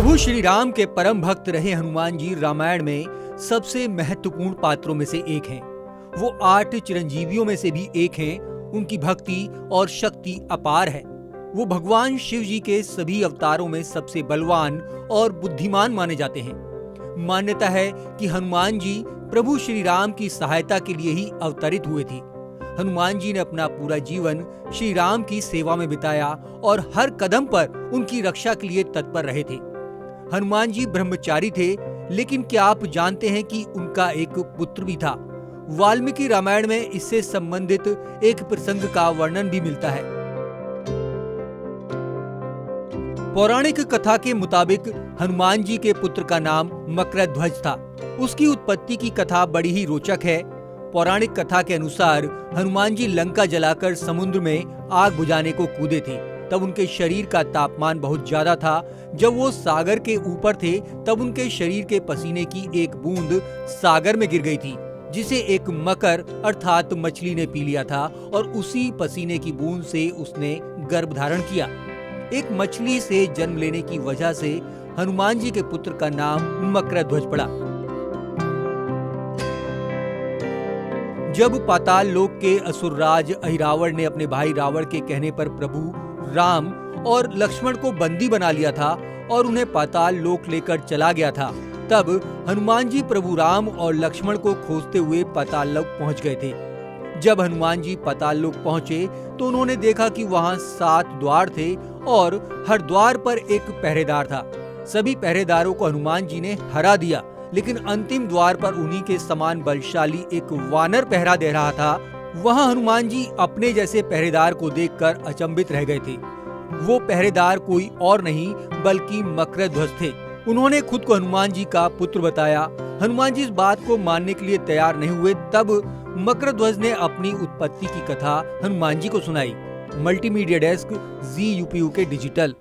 प्रभु श्री राम के परम भक्त रहे हनुमान जी रामायण में सबसे महत्वपूर्ण पात्रों में से एक हैं। वो 8 चिरंजीवियों में से भी एक हैं। उनकी भक्ति और शक्ति अपार है। वो भगवान शिव जी के सभी अवतारों में सबसे बलवान और बुद्धिमान माने जाते हैं। मान्यता है कि हनुमान जी प्रभु श्री राम की सहायता के लिए ही अवतरित हुए थे। हनुमान जी ने अपना पूरा जीवन श्री राम की सेवा में बिताया और हर कदम पर उनकी रक्षा के लिए तत्पर रहे थे। हनुमान जी ब्रह्मचारी थे, लेकिन क्या आप जानते हैं कि उनका एक पुत्र भी था। वाल्मीकि रामायण में इससे संबंधित एक प्रसंग का वर्णन भी मिलता है। पौराणिक कथा के मुताबिक हनुमान जी के पुत्र का नाम मकरध्वज था। उसकी उत्पत्ति की कथा बड़ी ही रोचक है। पौराणिक कथा के अनुसार हनुमान जी लंका जलाकर समुद्र में आग बुझाने को कूदे थे। तब उनके शरीर का तापमान बहुत ज्यादा था। जब वो सागर के ऊपर थे तब उनके शरीर के पसीने की एक बूंद सागर में गिर गई थी, जिसे एक मकर अर्थात मछली ने पी लिया था और उसी पसीने की बूंद से उसने गर्भ धारण किया। एक मछली से जन्म लेने की वजह से हनुमान जी के पुत्र का नाम मकरध्वज पड़ा। जब पाताल लोक के असुरराज अहिरावण ने अपने भाई रावण के कहने पर प्रभु राम और लक्ष्मण को बंदी बना लिया था और उन्हें पाताल लोक लेकर चला गया था, तब हनुमान जी प्रभु राम और लक्ष्मण को खोजते हुए पाताल लोक पहुंच गए थे। जब हनुमान जी पाताल लोक पहुंचे तो उन्होंने देखा कि वहां 7 द्वार थे और हर द्वार पर एक पहरेदार था। सभी पहरेदारों को हनुमान जी ने हरा दिया, लेकिन अंतिम द्वार पर उन्हीं के समान बलशाली एक वानर पहरा दे रहा था। वहां हनुमान जी अपने जैसे पहरेदार को देखकर अचंभित रह गए थे। वो पहरेदार कोई और नहीं बल्कि मकरध्वज थे। उन्होंने खुद को हनुमान जी का पुत्र बताया। हनुमान जी इस बात को मानने के लिए तैयार नहीं हुए। तब मकरध्वज ने अपनी उत्पत्ति की कथा हनुमान जी को सुनाई। मल्टीमीडिया डेस्क, जी UPU के डिजिटल।